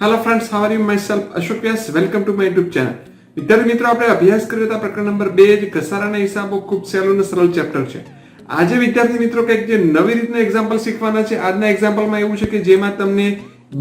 Hello friends, how are you? Myself Ashok Vyas. Welcome to my YouTube channel. વિદ્યાર્થી મિત્રો, આપણે અભ્યાસ કર્યો હતા પ્રકરણ નંબર 2 જે ઘસારાના હિસાબો ખૂબ સહેલું અને સરળ ચેપ્ટર છે. આજે વિદ્યાર્થી મિત્રો કંઈક જે નવી રીતના એક્ઝામ્પલ શીખવાના છે. આજના એક્ઝામ્પલમાં એવું છે કે જેમાં તમને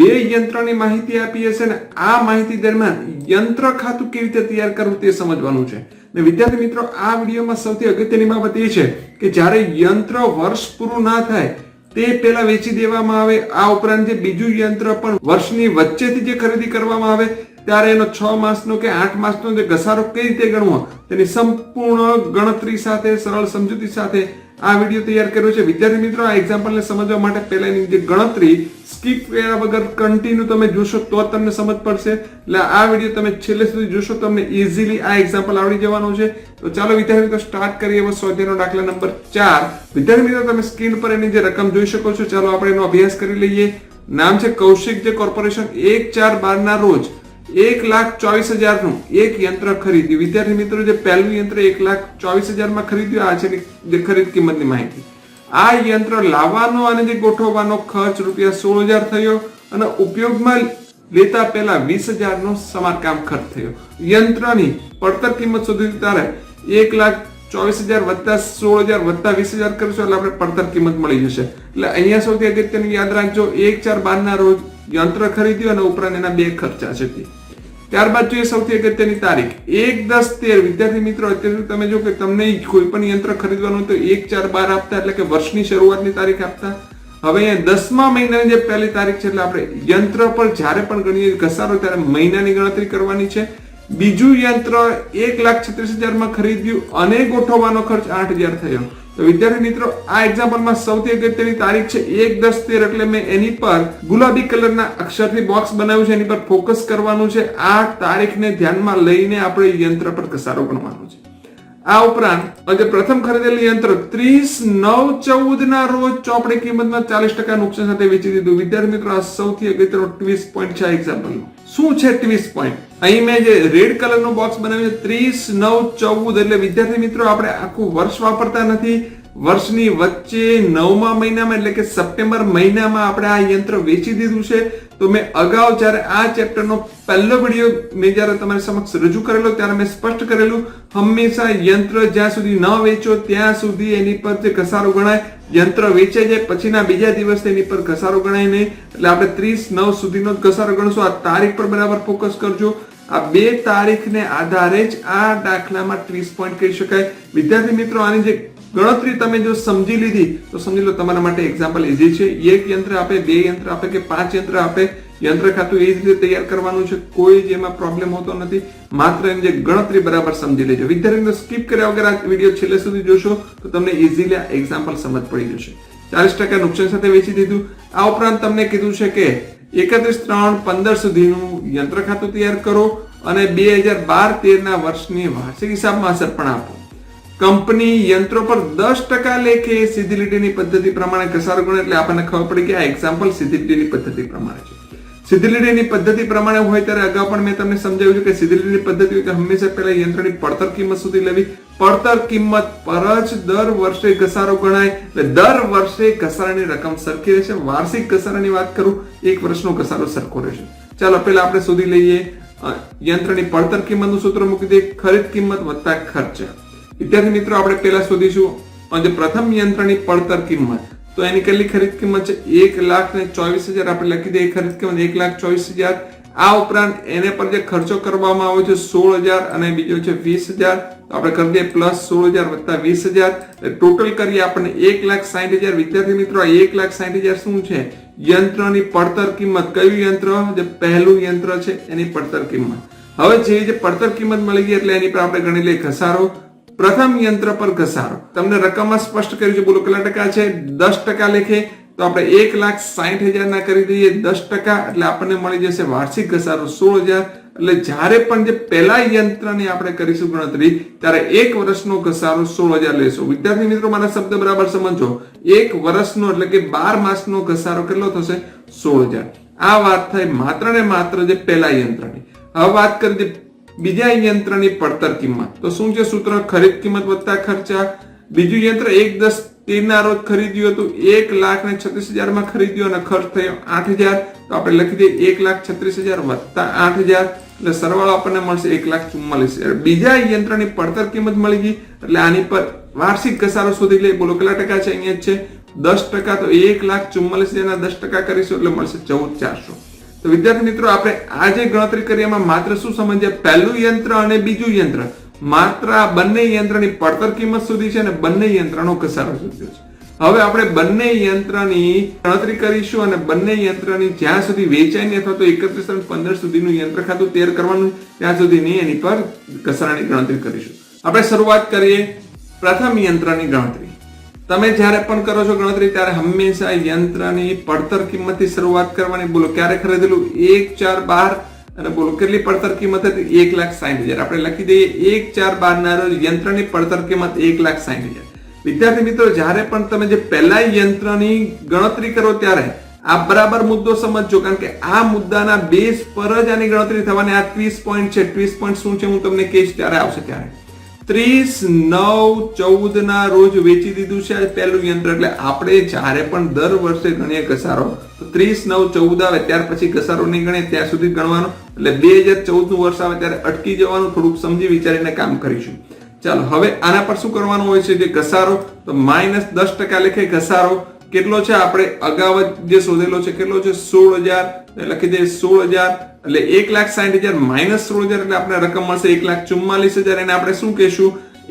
બે યંત્રની માહિતી આપી હશે ને આ માહિતી દરમિયાન યંત્ર ખાતું કેવી રીતે તૈયાર કરવું તે સમજવાનું છે. ને વિદ્યાર્થી મિત્રો, આ વિડીયોમાં સૌથી અગત્યની બાબત એ છે કે જ્યારે યંત્ર વર્ષ પૂરું ના થાય તે પહેલા વેચી દેવામાં આવે, આ ઉપરાંત જે બીજું યંત્ર પણ વર્ષની વચ્ચેથી જે ખરીદી કરવામાં આવે ત્યારે એનો 6 માસનો કે 8 માસનો જે ઘસારો કઈ રીતે ગણવો તેની સંપૂર્ણ ગણતરી સાથે, સરળ સમજૂતી સાથે આ વિડીયો તૈયાર કર્યો છે. વિદ્યાર્થી મિત્રો, આ એક્ઝામ્પલને સમજવા માટે પહેલાની જે ગણતરી સ્કીપ કર્યા વગર કન્ટિન્યુ તમે જોશો તો તમને સમજ પડશે. એટલે આ વિડીયો તમે છેલ્લે સુધી જોશો તમને ઈઝીલી આ એક્ઝામ્પલ આવડી જવાનું છે. તો ચાલો વિદ્યાર્થી મિત્રો સ્ટાર્ટ કરીએ. હવે સ્વાધ્યાયનો દાખલા નંબર 4. વિદ્યાર્થી મિત્રો, તમે સ્ક્રીન પર એની જે રકમ જોઈ શકો છો. ચાલો આપણે એનો અભ્યાસ કરી લઈએ. નામ છે કૌશિક જે કોર્પોરેશન 1/4/12 ના રોજ 1,24,000 નું એક યંત્ર ખરીદ્યું. વિદ્યાર્થી મિત્રો, જે પહેલું યંત્ર 1,24,000 માં ખરીદ્યું, આ છે જે ખરીદ કિંમતની માહિતી. આ યંત્ર લાવવાનો અને જે ગોઠવવાનો ખર્ચ ₹16,000 થયો અને ઉપયોગમાં લેતા પહેલા 20,000 નો સમારકામ ખર્ચ થયો. યંત્રની પડતર કિંમત શોધવી ત્યારે 1,24,000 વત્તા 16,000 વત્તા 20,000 કરશો એટલે આપણે પડતર કિંમત મળી જશે. એટલે અહીંયા સૌથી અગત્યનું યાદ રાખજો, 1/4/12 ના રોજ યંત્ર ખરીદ્યું અને ઉપરાંત એના બે ખર્ચા છે. ત્યારબાદ જોઈએ સૌથી અગત્યની તારીખ 1/10/13. વિદ્યાર્થી મિત્રો, અત્યારે તમે જો કે તમને કોઈ પણ યંત્ર ખરીદવાનું તો 1/4/12 આપતા, એટલે કે વર્ષની શરૂઆતની તારીખ આપતા. હવે અહીંયા 10મા મહિનાની જે પહેલી તારીખ છે એટલે આપણે યંત્ર પર જ્યારે પણ ગણીએ ઘસારો ત્યારે મહિનાની ગણતરી કરવાની છે. બીજું યંત્ર 1,36,000 માં ખરીદ્યું અને ગોઠવવાનો ખર્ચ 8,000 થયો. તો વિદ્યાર્થી મિત્રો, આ એક્ઝામ્પલમાં સૌથી અગત્યની તારીખ છે 1/10/13, એટલે મેં એની પર ગુલાબી કલરના અક્ષરથી બોક્સ બનાવ્યું છે, એની પર ફોકસ કરવાનું છે. આ તારીખને ધ્યાનમાં લઈને આપણે યંત્ર પર ઘસારો ગણવાનો છે. આ ઉપરાંત જે પ્રથમ ખરીદેલું યંત્ર 30/9/14 ના રોજ ચોપડી કિંમતમાં 40% નુકસાન સાથે વેચી દીધું. વિદ્યાર્થી મિત્રો, આ સૌથી અગત્યનો ટ્વિસ્ટ પોઈન્ટ છે આ એક્ઝામ્પલનો. શું છે ટ્વિસ્ટ પોઈન્ટ? અહીં મેં જે રેડ કલરનું બોક્સ બનાવ્યું છે 30/9/14, એટલે વિદ્યાર્થી મિત્રો આપણે આખું વર્ષ વાપરતા નથી. વર્ષની વચ્ચે 9મા મહિનામાં એટલે કે સપ્ટેમ્બર મહિનામાં આપણે આ યંત્ર વેચી દીધું છે. તો મેં અગાઉ જ્યારે આ ચેપ્ટરનો પહેલો વિડીયો મેં જ્યારે તમારી સમક્ષ રજૂ કરેલો ત્યારે મેં સ્પષ્ટ કરેલું, હંમેશા યંત્ર જ્યાં સુધી ન વેચો ત્યાં સુધી એની પર જે ઘસારો ગણાય, યંત્ર વેચાઈ જાય પછીના બીજા દિવસે એની પર ઘસારો ગણાય નહીં. એટલે આપણે 30/9 સુધીનો જ ઘસારો ગણશું. આ તારીખ પર બરાબર ફોકસ કરજો. આ બે તારીખને આધારે જ આ દાખલામાં ટ્વિસ્ટ પોઈન્ટ કહી શકાય. વિદ્યાર્થી મિત્રો, આની જે ગણતરી તમે જો સમજી લીધી તો સમજી લો તમારા માટે એક્ઝામ્પલ ઈઝી છે. એક યંત્ર આપે, બે યંત્ર આપે કે 5 યંત્ર આપે, યંત્ર ખાતું એ જ રીતે તૈયાર કરવાનું છે. કોઈ જ એમાં પ્રોબ્લેમ હોતો નથી. માત્ર એની જે ગણતરી બરાબર સમજી લેજો. વિદ્યાર્થીઓ, સ્કીપ કર્યા વગર આ વિડીયો છેલ્લે સુધી જોશો તો તમને ઈઝીલી આ એક્ઝામ્પલ સમજ પડી જશે. 40% નુકસાન સાથે વેચી દીધું. આ ઉપરાંત તમને કીધું છે કે 31/3/15 સુધીનું યંત્ર ખાતું તૈયાર કરો અને 2012-13 ના વર્ષની વાર્ષિક હિસાબમાં અસર પણ આપો. કંપની યંત્રો પર 10% લેખે સીધી લીટીની પદ્ધતિ પ્રમાણે ઘસારો ગણે. એટલે આપણને ખબર પડી કે આ એક્ઝામ્પલ સીધી લીટીની પદ્ધતિ પ્રમાણે છે. સીધી લીટીની પદ્ધતિ પ્રમાણે હોય ત્યારે અગાઉ પણ મેં તમને સમજાવ્યું છે કે સીધી લીટીની પદ્ધતિ હોય તો હંમેશા પહેલા યંત્રની પડતર કિંમત સુધી લેવી. પડતર કિંમત પર જ દર વર્ષે ઘસારો ગણાય. એટલે દર વર્ષે ઘસારાની રકમ સરખી રહેશે. વાર્ષિક ઘસારાની વાત કરું, એક વર્ષનો ઘસારો સરખો રહેશે. ચાલો પહેલા આપણે શોધી લઈએ યંત્રની પડતર કિંમતનું સૂત્ર મૂકી દઈએ, ખરીદ કિંમત વત્તા ખર્ચ. વિદ્યાર્થી મિત્રો, આપણે પહેલા શોધીશું જે પ્રથમ યંત્રની પડતર કિંમત. તો એની કેટલી ખરીદ કિંમત છે? 1,24,000. આપણે લખી દઈએ ખરીદ કિંમત 1,24,000. આ ઉપરાંત એને પર જે ખર્ચો કરવામાં આવ્યો છે 16,000 અને બીજો છે 20,000. તો આપણે કરી દઈએ પ્લસ 16,000 વત્તા 20,000. ટોટલ કરીએ આપણને 1,60,000. વિદ્યાર્થી મિત્રો, આ 1,60,000 શું છે? યંત્રની પડતર કિંમત. કયું યંત્ર? જે પહેલું યંત્ર છે એની પડતર કિંમત. હવે જે પડતર કિંમત મળી ગઈ એટલે એની પર આપણે ગણી લઈએ ઘસારો. પ્રથમ યંત્ર પર ઘસારો તમને રકમમાં સ્પષ્ટ કર્યું છે. બોલો કેટલા ટકા છે? 10% લેખે. તો આપણે 1,60,000 ના કરી દઈએ 10%, એટલે આપણને મળી જશે વાર્ષિક ઘસારો 16,000. એટલે જ્યારે પણ જે પહેલા યંત્રની આપણે કરીશું ગણતરી ત્યારે એક વર્ષનો ઘસારો 16,000 લેશું. વિદ્યાર્થી મિત્રો, મારા શબ્દ બરાબર સમજો. એક વર્ષનો એટલે કે 12 માસનો ઘસારો કેટલો થશે? 16,000. આ વાત થઈ માત્ર ને માત્ર જે પહેલા યંત્રની. હવે વાત કરી બીજા યંત્રની પડતર કિંમત. તો શું છે સૂત્ર? ખરીદ કિંમત વત્તા ખર્ચા. બીજું યંત્ર 1/10 13 રોજ ખરીદ્યું હતું, 1,36,000 માં ખરીદ્યું અને ખર્ચ થયો 8,000. તો આપણે લખી દઈએ 1,36,000 વત્તા 8,000 એટલે સરવાળો આપણને મળશે 1,44,000. બીજા યંત્રની પડતર કિંમત મળી ગઈ એટલે આની પર વાર્ષિક ઘસારો શોધી લઈએ. બોલો કેટલા ટકા છે? અહીંયા છે 10%. તો 1,44,000 ના 10% કરીશું એટલે મળશે 14,400. તો વિદ્યાર્થી મિત્રો આપણે આ જે ગણતરી કરી એમાં માત્ર શું સમજ્યા? પહેલું યંત્ર અને બીજું યંત્ર, માત્ર આ બંને યંત્રની પડતર કિંમત સુધી છે અને બંને યંત્રનો ઘસારો શોધ્યો છે. હવે આપણે બંને યંત્રની ગણતરી કરીશું અને બંને યંત્રની જ્યાં સુધી વેચાયની અથવા તો 31/15 સુધીનું યંત્ર ખાતું તૈયાર કરવાનું ત્યાં સુધીની એની પર ઘસારાની ગણતરી કરીશું. આપણે શરૂઆત કરીએ પ્રથમ યંત્રની ગણતરી. તમે જ્યારે પણ કરો છો ગણતરી ત્યારે હંમેશા યંત્રની પડતર કિંમતથી શરૂઆત કરવાની. બોલો ક્યારે ખરીદેલું? 1/4/12 અને બોલો કેટલી પડતર કિંમત હતી? 1,60,000. આપણે લખી દઈએ 1/4/12 ના રોજ યંત્રની પડતર કિંમત 1,60,000. વિદ્યાર્થી મિત્રો જ્યારે પણ તમે જે પહેલા યંત્રની ગણતરી કરો ત્યારે આ બરાબર મુદ્દો સમજજો, કારણ કે આ મુદ્દાના બેઝ પર જ આની ગણતરી થવાની. આ 30 પોઈન્ટ છે. 30 પોઈન્ટ શું છે હું તમને કહીશ ત્યારે આવશે. ત્યારે 30/9/14 ના રોજ વેચી દીધું છે પહેલું યંત્ર. એટલે આપણે જ્યારે પણ દર વર્ષે ગણીએ ઘસારો તો 30/9/14 આવે ત્યાર પછી ઘસારો નહીં ગણીએ ત્યાં સુધી ગણવાનો. એટલે 2014 નું વર્ષ આવે ત્યારે અટકી જવાનું, થોડુંક સમજી વિચારીને કામ કરીશું. ચાલો હવે આના પર શું કરવાનું હોય છે? જે ઘસારો તો -10% લેખે ઘસારો કેટલો છે? આપણે અગાઉ જે શોધેલો છે કેટલો છે? 16,000. લખી દઈએ 16,000 એટલે 1,60,000 - 16,000 એટલે આપણે રકમ મળશે 1,44,000. એને આપણે શું કહીશું?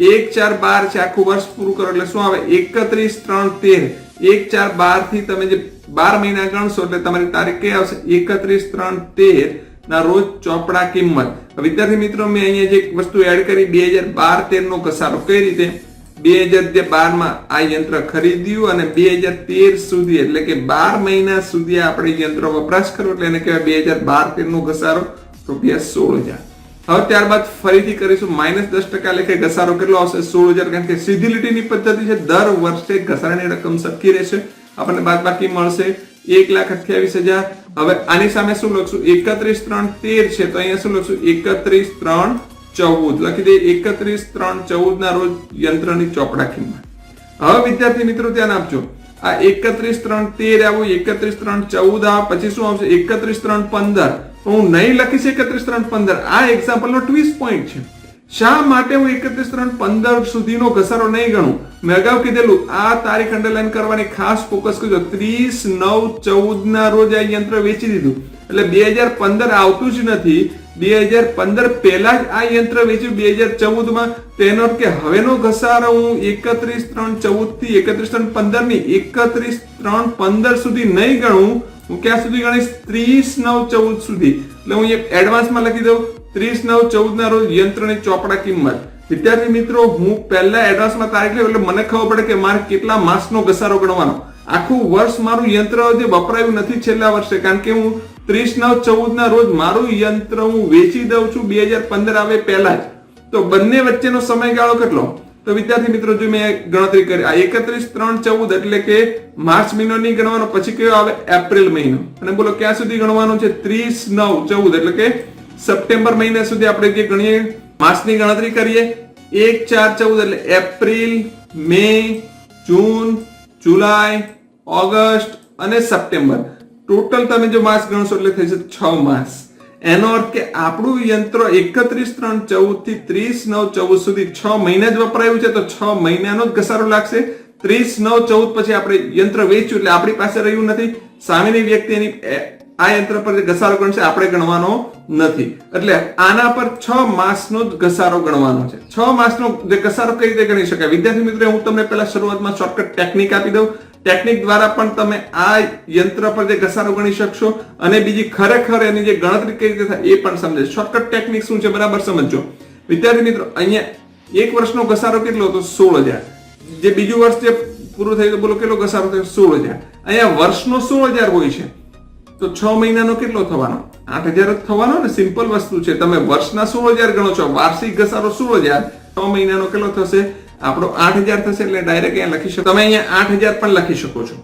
1/4/12 છે. આખું વર્ષ પૂરું કરો એટલે શું આવે? 31/3/13. 1/4/12 થી તમે જે 12 મહિના ગણશો એટલે તમારી તારીખ કઈ આવશે? 31/3/13 ના રોજ ચોપડા કિંમત. વિદ્યાર્થી મિત્રો મેં અહીંયા જે વસ્તુ એડ કરી 2012-13 નો ઘસારો કઈ રીતે? 2012 માં આ યંત્ર ખરીદ્યું અને 2013 સુધી એટલે કે 12 મહિના સુધી આપણે યંત્ર વપરાશ કર્યો એટલે એને કહેવાય 2012-13 નો ઘસારો ₹16,000. હવે ત્યારબાદ ફરીથી કરીશું -10% લેખે ઘસારો કેટલો આવશે? 16,000. કારણ કે સીધી લીટીની પદ્ધતિ છે, દર વર્ષે ઘસારાની રકમ સરખી રહેશે. આપણને બાદબાકી મળશે 1,28,000. હવે આની સામે શું લખશું? 31/3/13 છે તો અહીંયા શું લખશું? 31/3/14 લખી દઈએ. 31/3/14 ના રોજ યંત્રની ચોપડા કિંમત. હવે વિદ્યાર્થી મિત્રો ધ્યાન આપજો, આ 31/3/13 આવું, 31/3/14 આવે, પછી શું આવશે? 31/3/15. હું નહીં લખીશ 31/3/15. આ એક્ઝામ્પલ નો ટ્વિસ્ટ પોઈન્ટ છે. શા માટે હું 31/3/15 સુધીનો ઘસારો નહીં ગણું? મેં અગાઉ કીધેલું આ તારીખ અંડરલાઈન કરવાની, ખાસ ફોકસ કરજો. 30/9/14 ના રોજ આ યંત્ર વેચી દીધું એટલે 2015 આવતું જ નથી. 2015 પહેલા જ આ યંત્ર વેચ્યું 2014 માં. તેનો અર્થ કે હવેનો ઘસારો હું 31/3/14 થી 31/3/15 ની 31/3/15 સુધી નહીં ગણું. હું ક્યાં સુધી ગણીશ? 30/9/14 સુધી. એટલે હું એડવાન્સમાં લખી દઉં 30/9/14 ના રોજ યંત્રની ચોપડા કિંમત. વિદ્યાર્થી મિત્રો હું પહેલા એડવાન્સમાં તારીખ લેવું એટલે મને ખબર પડે કે મારે કેટલા માસનો ઘસારો ગણવાનો. આખું વર્ષ મારું યંત્ર જે વપરાયું નથી છેલ્લા વર્ષે, કારણ કે હું 30/9/14 ના રોજ મારું યંત્ર હું વેચી દઉં છું 2015 આવે પહેલા જ. તો બંને વચ્ચેનો સમયગાળો કેટલો? તો વિદ્યાર્થી મિત્રો જો મેં ગણતરી કરી, આ 31/3/14 એટલે કે માર્ચ મહિનો નહીં ગણવાનો, પછી કયો આવે? એપ્રિલ મહિનો. અને બોલો ક્યાં સુધી ગણવાનો છે? 30/9/14 એટલે કે સપ્ટેમ્બર મહિના સુધી આપણે જે ગણીએ માસની ગણતરી કરીએ 1/4/14 એટલે એપ્રિલ, મે, જૂન, જુલાઈ, ઓગસ્ટ અને સપ્ટેમ્બર. ટોટલ તમે જો માસ ગણશો એટલે થઈ જશે 6 માસ. એનો અર્થ કે આપણું યંત્ર 31/3/14 થી 30/9/14 સુધી 6 મહિના જ વપરાયું છે તો 6 મહિનાનો જ ઘસારો લાગશે. 30/9/14 પછી આપણે યંત્ર વેચ્યું એટલે આપણી પાસે રહ્યું નથી. સામેની વ્યક્તિની આ યંત્ર પર જે ઘસારો ગણશે આપણે ગણવાનો નથી. એટલે આના પર 6 માસનો જ ઘસારો ગણવાનો છે. 6 માસનો જે ઘસારો કઈ રીતે ગણી શકાય? વિદ્યાર્થી મિત્રો હું તમને પહેલા શરૂઆતમાં શોર્ટકટ ટેકનિક આપી દઉં. ટેકનિક દ્વારા પણ તમે આ યંત્ર પર જે ઘસારો ગણી શકશો અને બીજી ખરેખર એની જે ગણતરી કઈ રીતે થાય એ પણ સમજે. શોર્ટકટ ટેકનિક શું છે બરાબર સમજો. વિદ્યાર્થી મિત્રો અહીંયા એક વર્ષનો ઘસારો કેટલો હતો? 16,000. જે બીજું વર્ષ જે પૂરું થયું તો બોલો કેટલો ઘસારો થયો? 16,000. અહીંયા વર્ષનો 16,000 હોય છે તો 6 મહિનાનો કેટલો થવાનો? 8,000 જ થવાનો ને. સિમ્પલ વસ્તુ છે. તમે વર્ષના 16,000 ગણો છો, વાર્ષિક ઘસારો 16,000, 6 મહિનાનો કેટલો થશે? આપણો 8,000 થશે. એટલે ડાયરેક્ટ અહીંયા લખી શકો. તમે અહીંયા 8,000 પણ લખી શકો છો.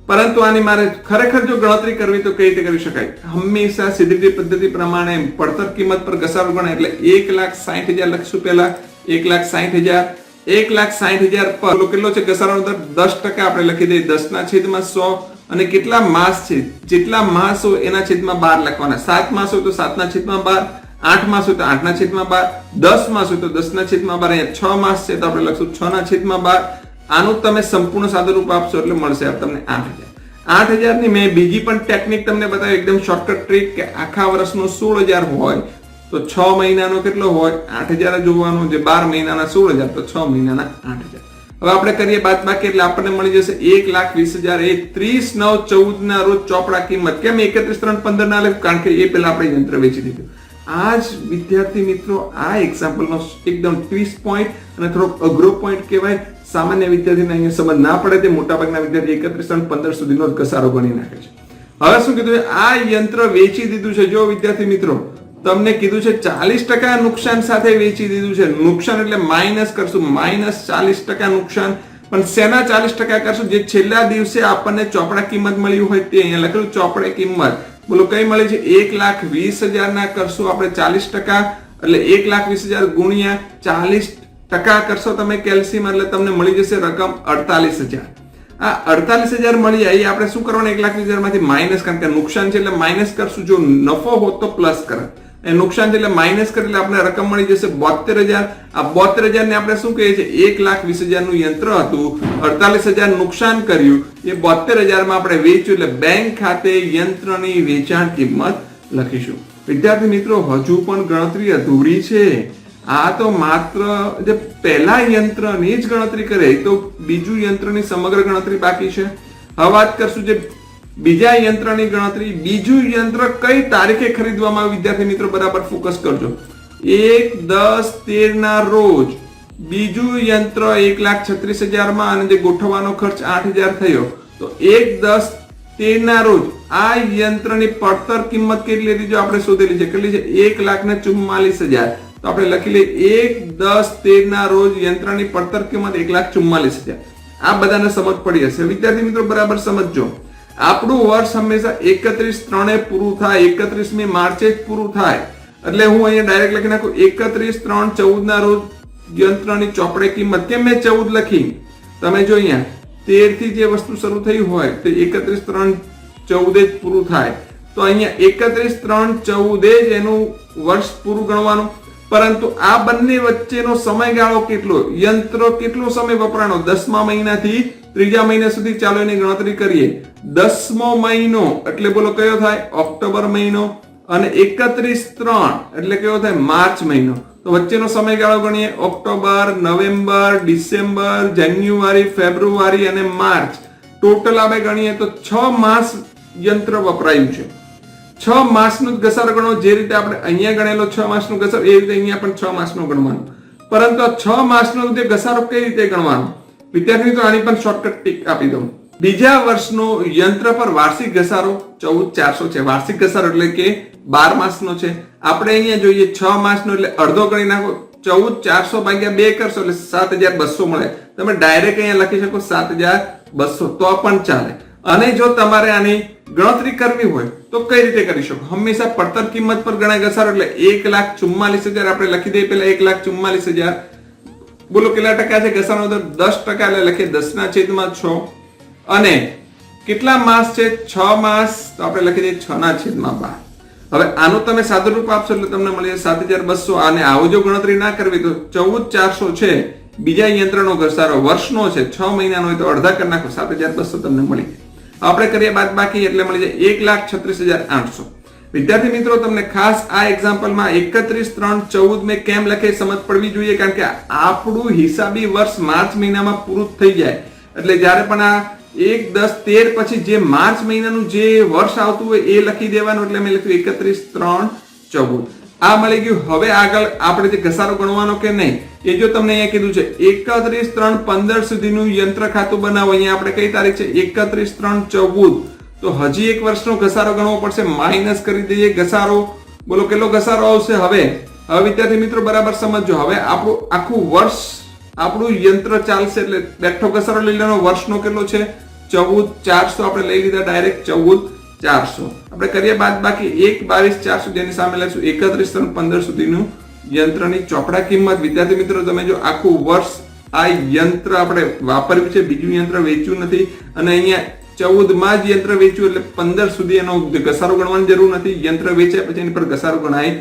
પરંતુ આની મારે ખરેખર જો ગણતરી કરવી તો કઈ રીતે કરી શકાય? હંમેશા સીધી પદ્ધતિ પ્રમાણે પડતર કિંમત પર ઘસારો ગણાય એટલે 1,60,000 લખીશું. પહેલા 1,60,000 1,60,000 પર કેટલો છે ઘસારાનો દર 10%. આપણે લખી દઈએ 10/100 અને કેટલા માસ છે જેટલા માસ હોય એના છેદમાં 12 લખવાના. 7 માસ હોય તો 7/12, 8 માસ હોય તો 8/12, 10 માસ હોય તો 10/12. અહીંયા 6 માસ છે તો આપણે લખશું 6/12. આનું તમે સંપૂર્ણ સાદું રૂપ આપશો એટલે મળશે તમને 8,000. 8,000 ની મેં બીજી પણ ટેકનિક તમને બતાવી, એકદમ શોર્ટકટ ટ્રીક, કે આખા વર્ષનો 16,000 હોય તો 6 મહિનાનો કેટલો હોય 8,000 જોવાનો, જે 12 મહિનાના 16,000 તો 6 મહિનાના 8,000. હવે આપણે કરીએ બાદબાકી એટલે આપણને મળી જશે 1,20,000 એ 30/9/14 ના રોજ ચોપડા કિંમત. કેમ 31/3/15 ના લખ્યું? કારણ કે એ પહેલા આપણે યંત્ર વેચી દીધું. આ જ વિદ્યાર્થી મિત્રો આ એક્ઝામ્પલનો એકદમ ટ્વિસ્ટ પોઈન્ટ અને થોડો અઘરો પોઈન્ટ કહેવાય. સામાન્ય વિદ્યાર્થીને અહીંયા સમજ ના પડે તે મોટાભાગના વિદ્યાર્થી 31/15 સુધીનો જ ઘસારો ગણી નાખે છે. હવે શું કીધું છે? આ યંત્ર વેચી દીધું છે. જો વિદ્યાર્થી મિત્રો તમને કીધું છે 40% નુકસાન સાથે વેચી દીધું છે. નુકસાન એટલે માઇનસ કરશું, -40% નુકસાન. પણ શેના 40% કરશું? જે છેલ્લા દિવસે આપણને ચોપડા કિંમત મળી હોય તે. અહીંયા લખેલું ચોપડે કિંમત. બોલો કઈ મળી છે? 1,20,000 ના કરશું આપણે 40%, એટલે 1,20,000 ગુણ્યા 40% કરશો તમે કેલ્શિયમ, એટલે તમને મળી જશે રકમ 48,000. આ 48,000 મળી જાય. આપણે શું કરવાનું? 1,20,000 માંથી માઇનસ, કારણ કે નુકસાન છે એટલે માઇનસ કરશું. જો નફો હોત તો પ્લસ કરે, એ નુકસાન છે એટલે માઇનસ કરે, એટલે આપણે રકમ મળી જશે 72,000. આ 72,000 ને આપણે શું કહીએ છીએ? 1,20,000 નું યંત્ર હતું, 48,000 નુકસાન કર્યું, એ 72,000 માં આપણે વેચ્યું, એટલે બેંક ખાતે યંત્રની વેચાણ કિંમત લખીશું. વિદ્યાર્થી મિત્રો હજુ પણ ગણતરી અધૂરી છે. આ તો માત્ર જે પહેલા યંત્રની જ ગણતરી કરે, તો બીજું યંત્રની સમગ્ર ગણતરી બાકી છે. હવે વાત કરશું જે બીજા યંત્રની ગણતરી. બીજું યંત્ર કઈ તારીખે ખરીદવામાં આવ્યું? વિદ્યાર્થી મિત્રો બરાબર ફોકસ કરજો. 1/10/13 ના રોજ બીજું યંત્ર 1,36,000 માં, અને જે ગોઠવવાનો ખર્ચ 8,000 થયો, તો 1/10/13 ના રોજ આ યંત્રની પડતર કિંમત કેટલી હતી? જો આપણે શોધેલી છે, કેટલી છે? 1,44,000. તો આપણે લખી લઈએ 1/10/13 ના રોજ યંત્રની પડતર કિંમત 1,44,000. આ બધાને સમજ પડી હશે. વિદ્યાર્થી મિત્રો બરાબર સમજજો. આપણું વર્ષ હંમેશા 31/3 પૂરું થાય, 31મી માર્ચે જ પૂરું થાય. એટલે હું અહીંયા ડાયરેક્ટ લખી નાખું 31/3/14 ના રોજ યંત્રની ચોપડે કિંમત. કેમ મેં 14 લખી? તમે જો અહીંયા 13 થી જે વસ્તુ શરૂ થઈ હોય તો 31/3/14 જ પૂરું થાય, તો અહીંયા 31/3/14 જ એનું વર્ષ પૂરું ગણવાનું. પરંતુ આ બંને વચ્ચેનો સમયગાળો કેટલો, યંત્ર કેટલો સમય વપરાણો? 10મા મહિનાથી 3જા મહિના સુધી. ચાલો એની ગણતરી કરીએ. 10મો મહિનો એટલે બોલો કયો થાય? ઓક્ટોબર મહિનો. અને 31/3 એટલે કયો થાય? માર્ચ મહિનો. તો વચ્ચેનો સમયગાળો ગણીએ. ઓક્ટોબર, નવેમ્બર, ડિસેમ્બર, જાન્યુઆરી, ફેબ્રુઆરી અને માર્ચ. ટોટલ આપણે ગણીએ તો 6 માસ યંત્ર વપરાયું છે. 6 માસનો ઘસારો ગણો. જે રીતે આપણે અહીંયા ગણેલો 6 માસનો ઘસારો, એ રીતે અહીંયા પણ 6 માસનો ગણવાનો. પરંતુ આ 6 માસનો જે ઘસારો કઈ રીતે ગણવાનો? વિદ્યાર્થી મિત્રો આની પણ શોર્ટકટ ટીક આપી દઉં. બીજા વર્ષનો યંત્ર પર વાર્ષિક ઘસારો 14,400 છે. વાર્ષિક ઘસારો એટલે કે 12 માસનો છે. આપણે અહીંયા જોઈએ 6 માસનો એટલે અડધો ગણી નાખો. 14,400 ભાગ્યા 2 કરશો એટલે 7,200 મળે. તમે ડાયરેક્ટ અહીંયા લખી શકો 7,200, તો પણ ચાલે. અને જો તમારે આની ગણતરી કરવી હોય તો કઈ રીતે કરી શકો? હંમેશા પડતર કિંમત પર ગણાય ઘસારો, એટલે 1,44,000 આપણે લખી દઈએ. પેલા 1,44,000 બોલો કેટલા ટકા છે ઘસારાનો દર? 10%, એટલે લખીએ 10/6. અને કેટલા માસ છે? 6 માસ, તો આપણે લખી દઈએ 6/12. હવે આનું તમે સાદું રૂપ આપશો એટલે તમને મળી જશે 7,200. અને આવો જો ગણતરી ના કરવી તો 14,400 છે બીજા યંત્રનો ઘસારો, વર્ષનો છે, 6 મહિનાનો હોય તો અડધા કરી નાખો, 7,200 તમને મળી જાય. આપણે કરીએ બાદબાકી એટલે મળી જાય 1,36,800. વિદ્યાર્થી મિત્રો તમને ખાસ આ એક્ઝામ્પલમાં 31/3/14 મેં કેમ લખે સમજ પડવી જોઈએ, કારણ કે આપણું હિસાબી વર્ષ માર્ચ મહિનામાં પૂરું થઈ જાય. એટલે જ્યારે પણ આ 1/10/13 પછી જે માર્ચ મહિનાનું જે વર્ષ આવતું હોય એ લખી દેવાનું. એટલે મેં લખ્યું 31/3/14. આ મળી ગયું. હવે આગળ આપણે જે ઘસારો ગણવાનો કે નહીં એ જો તમને અહીંયા કીધું છે 31/3/15 સુધીનું યંત્ર ખાતું બનાવો. અહીંયા આપણે કઈ તારીખ છે? 31/3/14. તો હજી એક વર્ષનો ઘસારો ગણવો પડશે. માઇનસ કરી દઈએ ઘસારો. બોલો કેટલો ઘસારો આવશે? હવે વિદ્યાર્થી મિત્રો બરાબર સમજો. હવે આપણું આખું વર્ષ આપણું યંત્ર ચાલશે એટલે બેઠો ઘસારો લઈ લેવાનો. વર્ષનો કેટલો છે? 14,400 આપણે લઈ લીધા ડાયરેક્ટ. 14,400 આપણે કરીએ બાદબાકી 1,22,400 જેની સામે લઈશું 31/3/15 સુધીનું યંત્રની ચોપડા કિંમત. વિદ્યાર્થી મિત્રો તમે જો આખું વર્ષ આ યંત્ર આપણે વાપર્યું છે, બીજું યંત્ર વેચ્યું નથી અને અહીંયા 14 માં જ યંત્ર વેચ્યું એટલે 15 સુધી એનો ઘસારો ગણવાની જરૂર નથી. યંત્ર વેચાય પછી એની પર ઘસારો ગણાય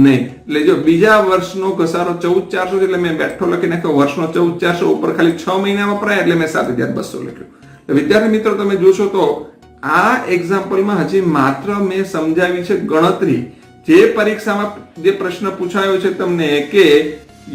નહીં. એટલે જો બીજા વર્ષનો ઘસારો 14,400 એટલે મેં બેઠો લખી નાખ્યો, વર્ષનો 14,400 ઉપર ખાલી 6 મહિના વપરાય એટલે મેં 7,200 લખ્યું. વિદ્યાર્થી મિત્રો તમે જોશો તો આ એક્ઝામ્પલમાં હજી માત્ર મેં સમજાવી છે ગણતરી. જે પરીક્ષામાં જે પ્રશ્ન પૂછાયો છે તમને કે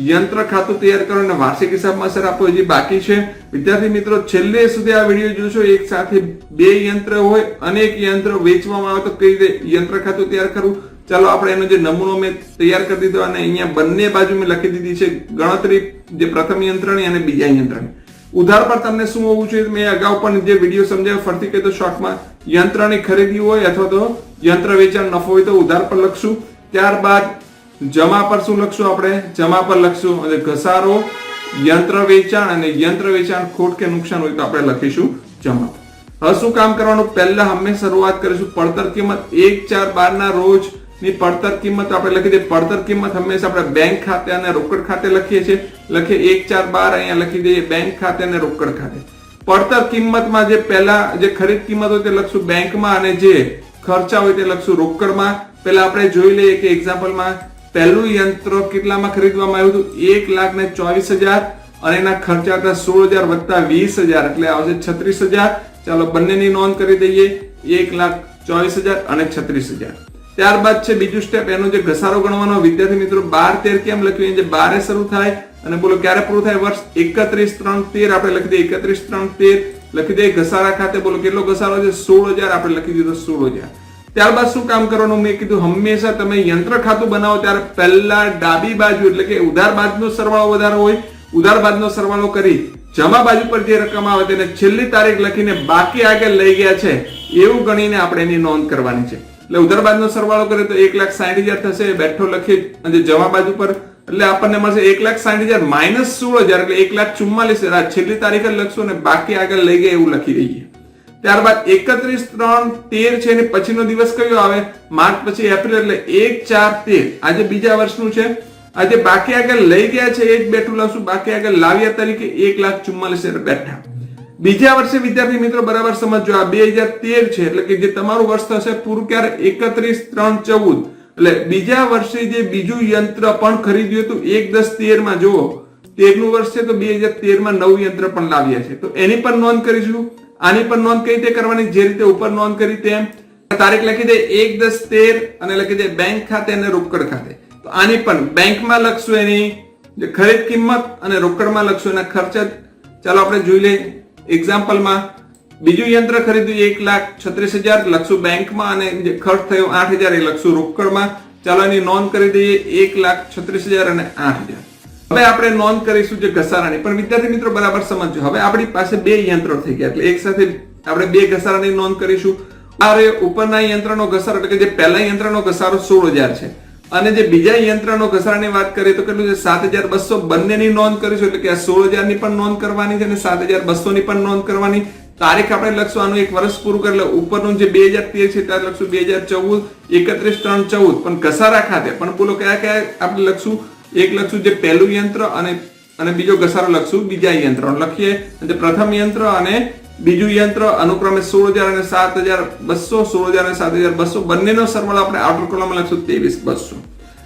યંત્ર ખાતું તૈયાર કરો અને વાર્ષિક હિસાબમાં અસર આપો, હજી બાકી છે. વિદ્યાર્થી મિત્રો છેલ્લે સુધી આ વિડીયો જોશો. એક સાથે બે યંત્ર હોય અને એક યંત્ર વેચવામાં આવે તો કઈ રીતે યંત્ર ખાતું તૈયાર કરવું. ચાલો આપણે એનો જે નમૂનો મેં તૈયાર કરી દીધો અને અહીંયા બંને બાજુ મેં લખી દીધી છે ગણતરી, જે પ્રથમ યંત્રની અને બીજા યંત્રની. ઉધાર પર તમને શું હોવું જોઈએ મેં અગાઉ પણ જે વિડીયો સમજાવ્યો, ફરીથી કહી દો શોર્ટમાં. યંત્રની ખરીદી હોય અથવા તો યંત્ર વેચાણ નફો હોય તો ઉધાર પર લખશું. ત્યારબાદ જમા પર શું લખશું આપણે? જમા પર લખશું. અને ઘસારો, યંત્ર વેચાણ અને યંત્ર વેચાણ ખોટ કે નુકસાન હોય તો આપણે લખીશું જમા. હવે શું કામ કરવાનું? પહેલા હંમેશા શરૂઆત કરીશું પડતર કિંમત 1/4/12 ના રોજ ની પડતર કિંમત આપણે લખી દે. પડતર કિંમત હંમેશા આપણે બેંક ખાતે અને રોકડ ખાતે લખીએ છીએ. લખીએ 1/4/12 અહીંયા લખી દઈએ બેંક ખાતે અને રોકડ ખાતે. પડતર કિંમતમાં જે પહેલા જે ખરીદ કિંમત હોય તે લખશું બેંકમાં અને જે ખર્ચા હોય તે લખશું રોકડમાં. પહેલા આપણે જોઈ લઈએ કે એક્ઝામ્પલમાં પહેલું યંત્ર કેટલામાં ખરીદવામાં આવ્યું હતું? 1,24,000 અને એના ખર્ચા હતા 16,000 વત્તા 20,000 એટલે આવશે 36,000. ચાલો બંનેની નોંધ કરી દઈએ, 1,24,000 અને 36,000. ત્યારબાદ છે બીજું સ્ટેપ, એનો જે ઘસારો ગણવાનો. વિદ્યાર્થી મિત્રો 12-13 કેમ લખ્યું? જે 12 શરૂ થાય અને બોલો ક્યારે પૂરું થાય? વર્ષ 31/3/13 આપણે લખી દઈએ 31/3/13 લખી દઈએ. ઘસારા ખાતે બોલો કેટલો ઘસારો છે? 16,000 આપણે લખી દીધો 16,000. ત્યારબાદ શું કામ કરવાનું? મેં કીધું હંમેશા તમે યંત્ર ખાતું બનાવો ત્યારે પહેલા ડાબી બાજુ એટલે કે ઉધાર બાજુનો સરવાળો વધારે હોય, ઉધાર બાજુનો સરવાળો કરી જમા બાજુ પર જે રકમ આવે તેને છેલ્લી તારીખ લખીને બાકી આગળ લઈ ગયા છે એવું ગણીને આપણે એની નોંધ કરવાની છે. એટલે ઉધાર બાજુનો સરવાળો કરે તો 1,60,000 થશે. બેઠો લખી અને જમા બાજુ પર એટલે આપણને મળશે 1,60,000 માઇનસ 16,000 એટલે 1,44,000. છેલ્લી તારીખ જ લખશું અને બાકી આગળ લઈ ગયા એવું લખી દઈએ. ત્યારબાદ 31/3/13 છે અને પછીનો દિવસ કયો આવે? માર્ચ પછી એપ્રિલ એટલે 1/4/13. આજે બીજા વર્ષનું છે. આજે બાકી આગળ લઈ ગયા છે એ જ બેઠું લાવશું. બાકી આગળ લાવ્યા તરીકે 1,44,000 બેઠા. બીજા વર્ષે વિદ્યાર્થી મિત્રો બરાબર સમજો, આ 2013 છે એટલે કે જે તમારું વર્ષ થશે પૂરું ક્યારે? 31/3/14 એટલે બીજા વર્ષે જે બીજું યંત્ર પણ ખરીદ્યું હતું 1/10/13 માં. જુઓ 13 નું વર્ષ છે તો 2013 માં નવું યંત્ર પણ લાવ્યા છે તો એની પણ નોંધ કરીશું. આની પણ નોંધ કઈ રીતે કરવાની? જે રીતે ઉપર નોંધ કરી તેમ. તારીખ લખી દે 1/10/13 અને લખી દે બેંક ખાતે અને રોકડ ખાતે. તો આની પણ બેંકમાં લખશું એની જે ખરીદ કિંમત અને રોકડમાં લખશું એના ખર્ચા. ચાલો આપણે જોઈ લઈએ એક્ઝામ્પલમાં. બીજું યંત્ર ખરીદ્યું 1,36,000 લખશું બેંકમાં અને જે ખર્ચ થયો 8,000 એ લખશું રોકડમાં. ચાલો એની નોંધ કરી દઈએ 1,36,000 અને 8,000. હવે આપણે નોંધ કરીશું જે ઘસારાની. પણ વિદ્યાર્થી મિત્રો બરાબર સમજો, હવે આપણી પાસે બે યંત્રો થઈ ગયા એટલે એક સાથે આપણે બે ઘસારાની નોંધ કરીશું. આ ઉપરના યંત્રનો ઘસારો એટલે કે જે પહેલા યંત્રનો ઘસારો 16,000 છે અને જે બીજા યંત્રનો ઘસારાની વાત કરીએ તો કેટલું છે? 7,200. બંનેની નોંધ કરીશું એટલે કે આ 16,000 ની પણ નોંધ કરવાની છે અને 7,200 ની પણ નોંધ કરવાની. તારીખ આપણે લખશું આનું એક વર્ષ પૂરું કરે એટલે ઉપરનું જે 2013 છે ત્યારે લખશું 2014 31/3/14. પણ ઘસારા ખાતે પણ બોલો કયા કયા આપણે લખશું? એક લખશું જે પહેલું યંત્ર અને બીજો ઘસારો લખશું બીજા યંત્રનો લખીએ. જે પ્રથમ યંત્ર અને બીજું યંત્ર અનુક્રમે 16,000 અને 7,200, 16,000 અને 7,200 બંનેનો સરવાળો આપણે આઉટર કોલમમાં લખશું 23,200.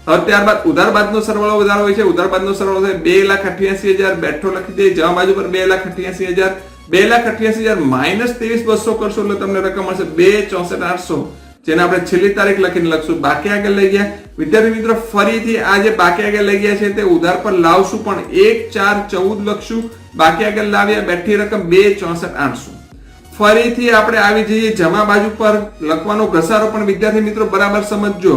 હવે ત્યારબાદ ઉધાર બાદનો સરવાળો વધારે હોય છે. ઉધાર બાદનો સરવાળો થાય 2,88,000 બેઠો લખી દે. જમા બાજુ પર 2,88,000. 2,88,000 માઇનસ 23,200 કરશો એટલે તમને રકમ મળશે 2,64,800 જેને આપણે છેલ્લી તારીખ લખીને લખશું બાકી આગળ લઈ ગયા. વિદ્યાર્થી મિત્રો ફરીથી આ જે બાકી આગળ લઈ ગયા છે તે ઉધાર પર લાવશું પણ 1,4,14 લખશું. બાકી આગળ લાવ્યા બેઠી રકમ 2,64,800. ફરીથી આપણે આવી જઈએ જમા બાજુ પર લખવાનો ઘસારો. પણ વિદ્યાર્થી મિત્રો બરાબર સમજજો,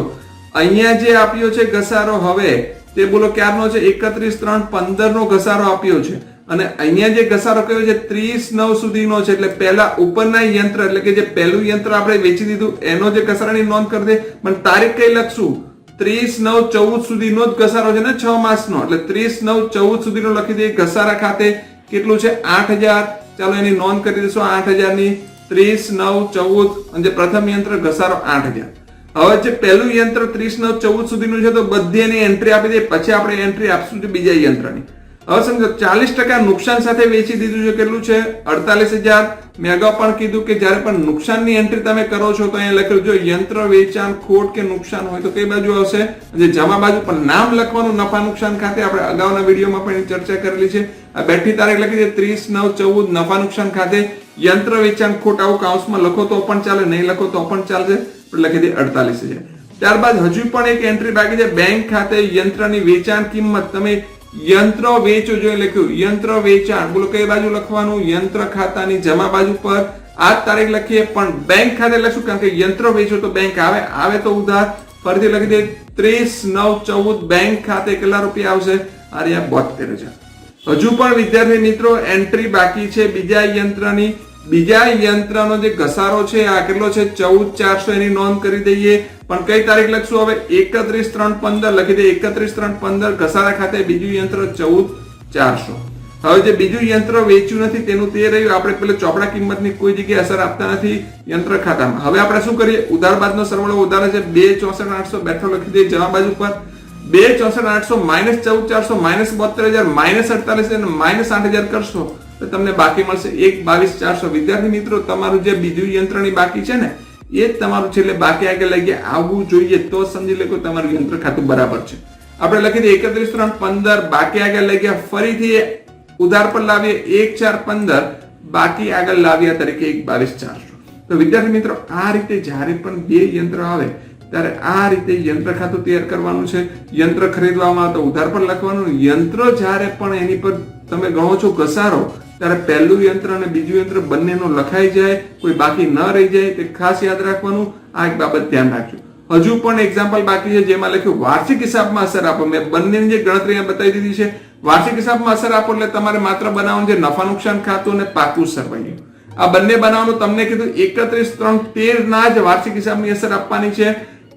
અહીંયા જે આપ્યો છે ઘસારો હવે તે બોલો ક્યારનો છે? 31/3/15 નો ઘસારો આપ્યો છે અને અહીંયા જે ઘસારો કયો છે 30/9 સુધીનો છે. એટલે પહેલા ઉપરના યંત્ર એટલે કે જે પહેલું યંત્ર આપણે વેચી દીધું એનો જે ઘસારાની નોંધ કરી દે. પણ તારીખ કઈ લખશું? 30/9/14 સુધીનો જ ઘસારો છે ને 6 માસનો એટલે 30/9/14 સુધીનો લખી દઈએ. ઘસારા ખાતે કેટલું છે? 8,000. ચાલો એની નોંધ કરી દઈશું 8,000 ની. 30/9/14 અને જે પ્રથમ યંત્ર ઘસારો 8,000. હવે જે પહેલું યંત્ર 30/9/14 સુધીનું છે તો બધી એની એન્ટ્રી આપી દે. પછી આપણે એન્ટ્રી આપશું બીજા યંત્રની. હવે સમજો 40% નુકસાન સાથે વેચી દીધું છે. કેટલું છે? 48,000. મેં અગાઉ પણ કીધું કે જ્યારે પણ નુકસાનની એન્ટ્રી તમે કરો છો તો અહીંયા લખેલું જો યંત્ર વેચાણ ખોટ કે નુકસાન હોય તો કઈ બાજુ આવશે? જે જમા બાજુ પર નામ લખવાનું નફા નુકસાન ખાતે. આપણે અગાઉના વિડીયોમાં પણ ચર્ચા કરેલી છે. આ બેઠી તારીખ લખી છે 30/9/14 નફા નુકસાન ખાતે યંત્ર વેચાણ ખોટ આવું કાઉન્સમાં લખો તો પણ ચાલે, નહીં લખો તો પણ ચાલશે. લખી દે 48,000. ત્યારબાદ હજુ પણ એક એન્ટ્રી બાકી છે બેંક ખાતે યંત્રની વેચાણ કિંમત. તમે યંત્ર વેચો જો લખ્યું યંત્ર વેચાણ, બોલો કઈ બાજુ લખવાનું? યંત્ર ખાતાની જમા બાજુ પર આ તારીખ લખીએ પણ બેંક ખાતે લખશું કારણ કે યંત્ર વેચો તો બેંક આવે તો ઉધાર. ફરીથી લખી દે 30/9/14 બેંક ખાતે કેટલા રૂપિયા આવશે? આર્યા 72,000. હજુ પણ વિદ્યાર્થી મિત્રો એન્ટ્રી બાકી છે બીજા યંત્રનો જે ઘસારો છે આ કેટલો છે? 14,400. એની નોંધ કરી દઈએ. પણ કઈ તારીખ લખશું હવે? 31/3/15 લખી દે. 31/3/15 ઘસારા ખાતે બીજું યંત્ર 14,400. હવે જે બીજું યંત્ર વેચ્યું નથી તેનું તે રહ્યું. આપણે પેલે ચોપડા કિંમતની કોઈ જગ્યાએ અસર આપતા નથી યંત્ર ખાતામાં. હવે આપણે શું કરીએ? ઉધાર બાદનો સરવાળો ઉધાર છે 2,64,800 બેઠો લખી દઈએ જમા બાજુ પર. 2,64,800 -14,400 -72,000 -48,000 -8,000 કરશો તો તમને બાકી મળશે 1,22,400. વિદ્યાર્થી મિત્રો તમારું જે બીજું યંત્રની બાકી છે ને એ જ તમારું છેલ્લે બાકી આગળ લઈ ગયા આવવું જોઈએ તો સમજી લે કે તમારું યંત્ર ખાતું બરાબર છે. આપણે લખી દઈએ 31/3/15 બાકી આગળ લઈ ગયા. ફરીથી ઉધાર પર લાવીએ 1,4,15 બાકી આગળ લાવ્યા તરીકે 1,22,400. તો વિદ્યાર્થી મિત્રો આ રીતે જ્યારે પણ બે યંત્ર આવે ત્યારે આ રીતે યંત્ર ખાતું તૈયાર કરવાનું છે. યંત્ર ખરીદવામાં આવે તો ઉધાર પર લખવાનું. યંત્ર જ્યારે પણ એની પર તમે ગણો છો ઘસારો ત્યારે પહેલું યંત્ર અને બીજું યંત્ર બંનેનો લખાઈ જાય, કોઈ બાકી ન રહી જાય તે ખાસ યાદ રાખવાનું. આ એક બાબત ધ્યાન રાખજો. હજુ પણ એક્ઝામ્પલ બાકી છે જેમાં લખ્યું વાર્ષિક હિસાબમાં અસર આપો. મેં બંનેની જે ગણતરી બતાવી દીધી છે. વાર્ષિક હિસાબમાં અસર આપો એટલે તમારે માત્ર બનાવવાનું છે નફા નુકસાન ખાતું અને પાકું સરવૈયું. આ બંને બનાવવાનું તમને કીધું 31/3/13 ના જ વાર્ષિક હિસાબની અસર આપવાની છે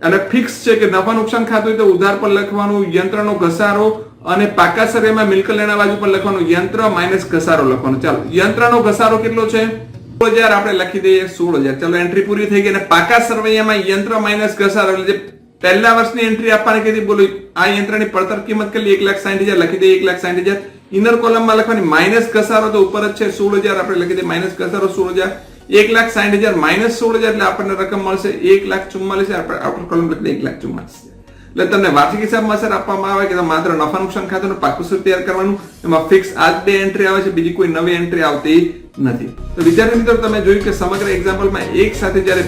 અને ફિક્સ છે કે નફા નુકસાન ખાતું હોય તો ઉધાર પર લખવાનું, યંત્રનો ઘસારો અને પાકા સરવૈયામાં મિલકત લેણા બાજુ પર લખવાનું યંત્ર માઇનસ ઘસારો લખવાનું. ચાલો યંત્રનો ઘસારો કેટલો છે? 16,000 આપણે લખી દઈએ 16,000. ચાલો એન્ટ્રી પૂરી થઈ ગઈ. અને પાકા સરવૈયામાં યંત્ર માઇનસ ઘસારો એટલે જે પહેલા વર્ષની એન્ટ્રી આપવાની કીધી. બોલો આ યંત્રની પડતર કિંમત કેટલી? 1,60,000 લખી દઈએ 1,60,000. ઇનર કોલમમાં લખવાની માઇનસ ઘસારો તો ઉપર જ છે 16,000 આપણે લખી દઈએ માઇનસ ઘસારો 16,000. 1,60,000 માઇનસ 16,000 એટલે આપણને રકમ મળશે 1,44,000. આપણે કોલમ લખી દઈએ 1,44,000. એટલે તમને વાર્ષિક હિસાબમાં અસર આપવામાં આવે કે માત્ર નફા નુકસાન ખાતાનું પાકું સૂત્ર તૈયાર કરવાનું. એમાં ફિક્સ આ જ બે એન્ટ્રી આવે છે, બીજી કોઈ નવી એન્ટ્રી આવતી નથી. તો વિદ્યાર્થી મિત્રો તમે જોયું કે સમગ્ર એક્ઝામ્પલમાં એક સાથે જ્યારે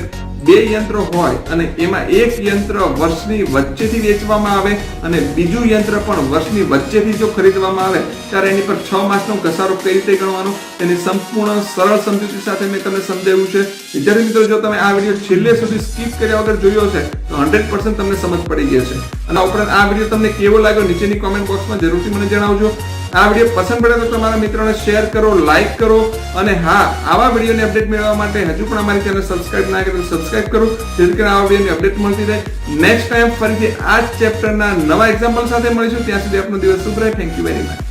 બે યંત્રો હોય અને એમાં એક યંત્ર વર્ષની વચ્ચેથી વેચવામાં આવે અને બીજું યંત્ર પણ વર્ષની વચ્ચેથી જો ખરીદવામાં આવે ત્યારે એની પર 6 માસનો ઘસારો કઈ રીતે ગણવાનો તેની સંપૂર્ણ સરળ સમજૂતી સાથે મેં તમને સમજાવ્યું છે. વિદ્યાર્થી મિત્રો જો તમે આ વિડીયો છેલ્લે સુધી સ્કીપ કર્યા વગર જોયો હશે તો 100% તમને સમજ પડી ગઈ હશે. અને ઉપરાંત આ વિડીયો તમને કેવો લાગ્યો નીચેની કોમેન્ટ બોક્સમાં જરૂરથી મને જણાવજો. આ વિડીયો પસંદ પડે તો તમારા મિત્રોને શેર કરો, લાઈક કરો અને હા આવા વિડીયોની અપડેટ મેળવવા માટે હજુ પણ અમારી ચેનલ સબસ્ક્રાઇબ ના કરી તો સબસ્ક્રાઇબ કરો જેથી કરીને આવા વિડીયોની અપડેટ મળતી રહે. નેક્સ્ટ ટાઈમ ફરીથી આ જ ચેપ્ટરના નવા એક્ઝામ્પલ સાથે મળીશું. ત્યાં સુધી આપનો દિવસ શુભ રહે. Thank you very much.